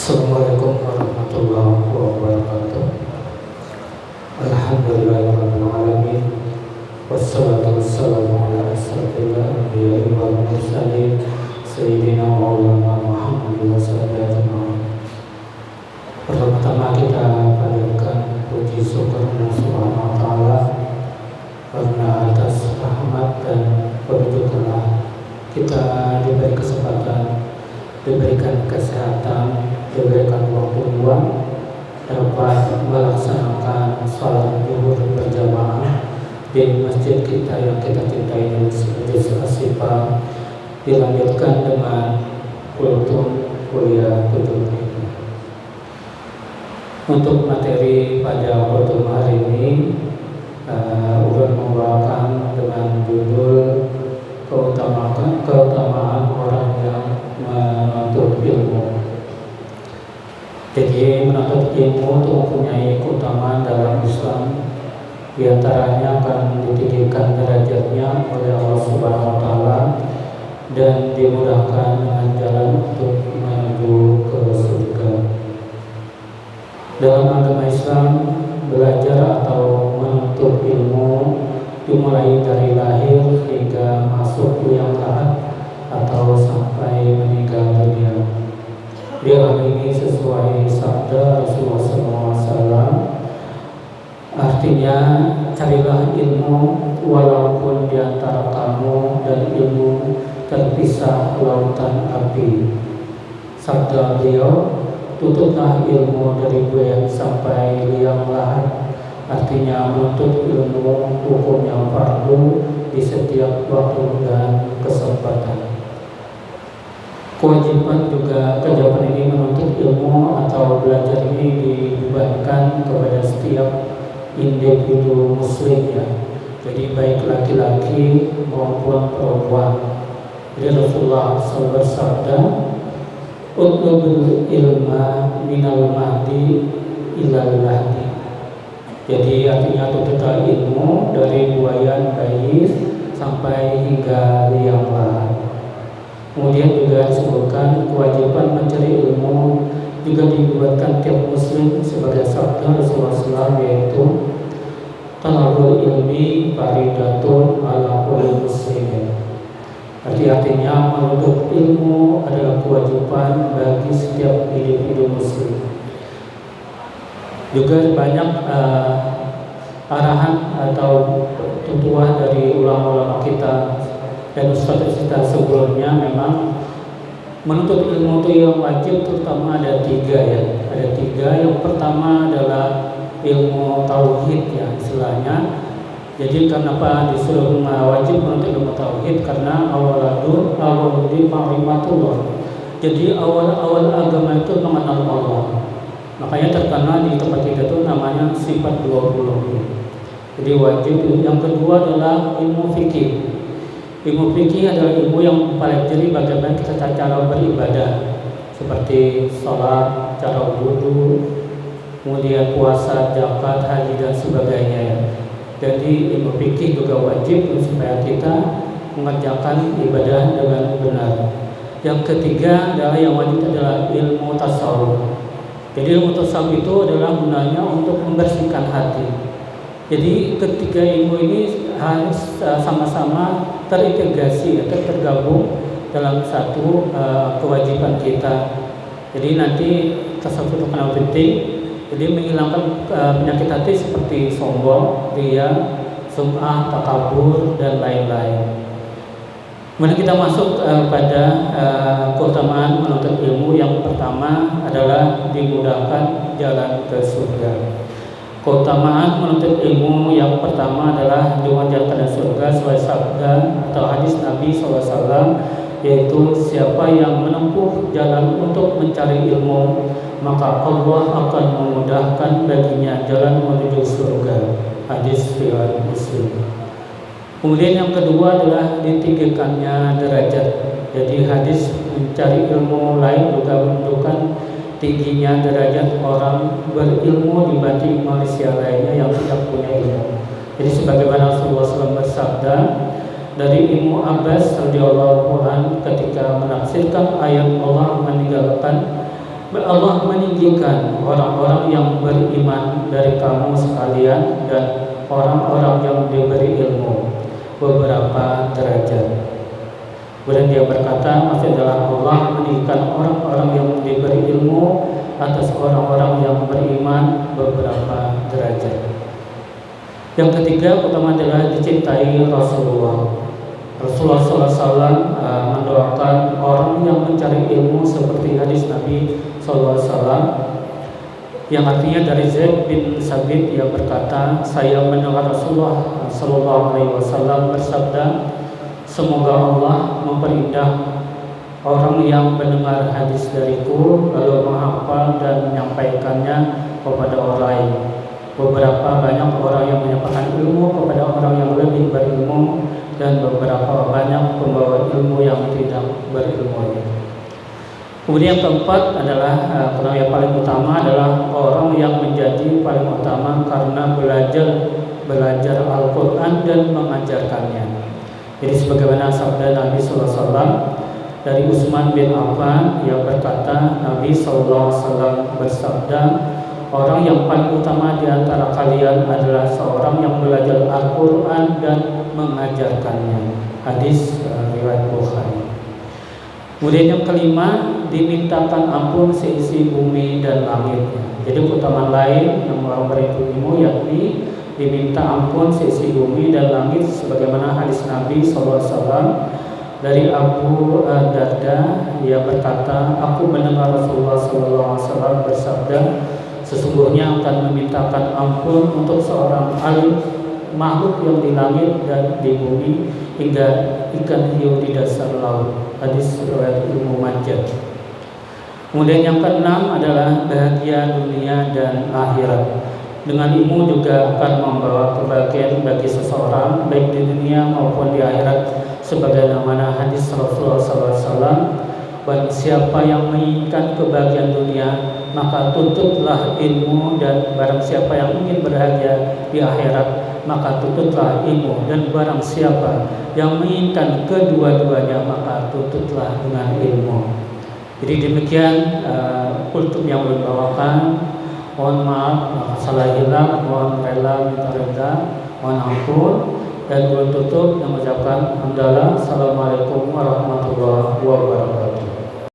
Assalamualaikum warahmatullahi wabarakatuh. Alhamdulillahirabbil alamin. Wassalatu wassalamu ala asyrofil anbiya'i wal mursalin sayyidina maulana Muhammadin wa sallallahu alaihi. Pertama kita panjatkan puji syukur Subhanahu wa taala karena atas rahmat dan perlindungan kita diberi kesempatan, diberikan kesehatan, diberikan waktu luang dapat melaksanakan sholat zuhur berjamaah di masjid kita yang kita cintai ini, Masjid Asy-Syifa, dilanjutkan dengan kultum kuliah tujuh ini. Untuk materi pada kultum hari ini ulun membawakan dengan judul keutamaan orang yang menuntut ilmu. Jadi menuntut ilmu itu mempunyai keutamaan dalam Islam. Di antaranya akan ditinggikan derajatnya oleh Allah Subhanahu wa taala dan dimudahkan dengan jalan untuk menuju ke surga. Dalam agama Islam, belajar atau menuntut ilmu dimulai dari lahir hingga masuk liang lahat atau sampai meninggal dunia. Di hal ini sesuai sabda Rasulullah SAW, artinya carilah ilmu walaupun di antara kamu dan ilmu terpisah lautan api. Sabda beliau, tutuplah ilmu dari buaya sampai liang lahat, artinya menuntut ilmu hukum yang fardu di setiap waktu dan kesempatan. Kewajiban ini menuntut ilmu atau belajar ini dibebankan kepada setiap individu muslim ya. Jadi baik laki-laki maupun perempuan. Jadi Rasulullah SAW bersabda, "Utlubul ilma minal mahdi ilal lahdi." Jadi artinya tuntutlah ilmu dari buayan bayi sampai hingga liang lahat. Kemudian juga disebutkan kewajiban mencari ilmu juga dibuatkan tiap muslim sebagai sabda Rasulullah SAW, yaitu talabul ilmi faridatun ala kulli muslimin. Artinya menuntut ilmu adalah kewajiban bagi setiap individu muslim. Juga banyak arahan atau tuntunan dari ulama-ulama kita dan ustadz kita sebelumnya. Memang menuntut ilmu itu yang wajib terutama ada tiga ya. Ada tiga. Yang pertama adalah ilmu tauhid ya istilahnya. Jadi kenapa disuruh wajib menuntut ilmu tauhid? Karena awalul ma'rifatullah. Jadi awal agama itu mengenal Allah. Makanya terkenal di tempat kita itu namanya sifat 20. Jadi wajib. Yang kedua adalah ilmu fikih. Ilmu fikih adalah ilmu yang paling jeli bagaimana kita cara beribadah, seperti sholat, cara wudu, kemudian puasa, zakat, haji dan sebagainya. Jadi ilmu fikih juga wajib supaya kita mengerjakan ibadah dengan benar. Yang ketiga adalah yang wajib adalah ilmu tasawuf. Jadi ilmu tasawuf itu adalah gunanya untuk membersihkan hati. Jadi ketiga ilmu ini harus sama-sama terintegrasi atau tergabung dalam satu kewajiban kita. Jadi nanti tasawuf itu kenal penting. Jadi menghilangkan penyakit hati seperti sombong, riya, sum'ah, takabur dan lain-lain. Kemudian kita masuk pada keutamaan menuntut ilmu. Yang pertama adalah dimudahkan jalan ke surga. Keutamaan menuntut ilmu yang pertama adalah diwajibkan surga sesuai sabda atau hadis Nabi SAW, yaitu siapa yang menempuh jalan untuk mencari ilmu, maka Allah akan memudahkan baginya jalan menuju surga. Hadis riwayat Muslim. Kemudian yang kedua adalah ditinggikannya derajat. Jadi hadis mencari ilmu lain juga menunjukkan tingginya derajat orang berilmu dibanding manusia lainnya yang tidak punya ilmu. Jadi sebagaimana Rasulullah SAW bersabda, dari Ibnu Abbas radhiyallahu anhu ketika menafsirkan ayat Allah meninggalkan Allah meninggikan orang-orang yang beriman dari kamu sekalian dan orang-orang yang diberi ilmu beberapa derajat. Kemudian dia berkata, maksudnya adalah Allah meninggikan orang-orang yang diberi ilmu atas orang-orang yang beriman beberapa derajat. Yang ketiga, pertama adalah dicintai Rasulullah. Rasulullah SAW mendoakan orang yang mencari ilmu seperti hadis Nabi SAW, yang artinya dari Zaid bin Sabit, ia berkata, saya mendengar Rasulullah SAW bersabda, semoga Allah memperindah orang yang mendengar hadis dariku lalu menghafal dan menyampaikannya kepada orang lain. Beberapa banyak orang yang menyampaikan ilmu kepada orang yang lebih berilmu, dan beberapa banyak pembawa ilmu yang tidak berilmu. Kemudian yang keempat adalah yang paling utama adalah orang yang menjadi paling utama karena belajar Al-Quran dan mengajarkannya. Jadi sebagaimana sabda Nabi SAW dari Utsman bin Affan yang berkata, Nabi SAW bersabda, orang yang paling utama di antara kalian adalah seorang yang belajar Al-Quran dan mengajarkannya. Hadis riwayat Bukhari. Kemudian yang kelima, dimintakan ampun seisi bumi dan langitnya. Jadi keutamaan lain yang orang berilmu yakni diminta ampun seisi bumi dan langit, sebagaimana hadis Nabi SAW dari Abu Darda, ia berkata, aku mendengar Rasulullah SAW bersabda, sesungguhnya akan memintakan ampun untuk seorang alim makhluk yang di langit dan di bumi hingga ikan hiu di dasar laut. Hadis riwayat Ibnu Majah. Kemudian yang keenam adalah bahagia dunia dan akhirat. Dengan ilmu juga akan membawa kebahagiaan bagi seseorang baik di dunia maupun di akhirat, sebagaimana hadis Rasulullah SAW, barang siapa yang menginginkan kebahagiaan dunia maka tuntutlah ilmu, dan barang siapa yang ingin berbahagia di akhirat maka tuntutlah ilmu, dan barang siapa yang menginginkan kedua-duanya maka tuntutlah dengan ilmu. Jadi demikian kultum yang dibawakan. Mohon maaf salah hilang, mohon rela minta reda, mohon ampun, dan belum tutup yang mengucapkan hamdalah. Assalamualaikum warahmatullahi wabarakatuh.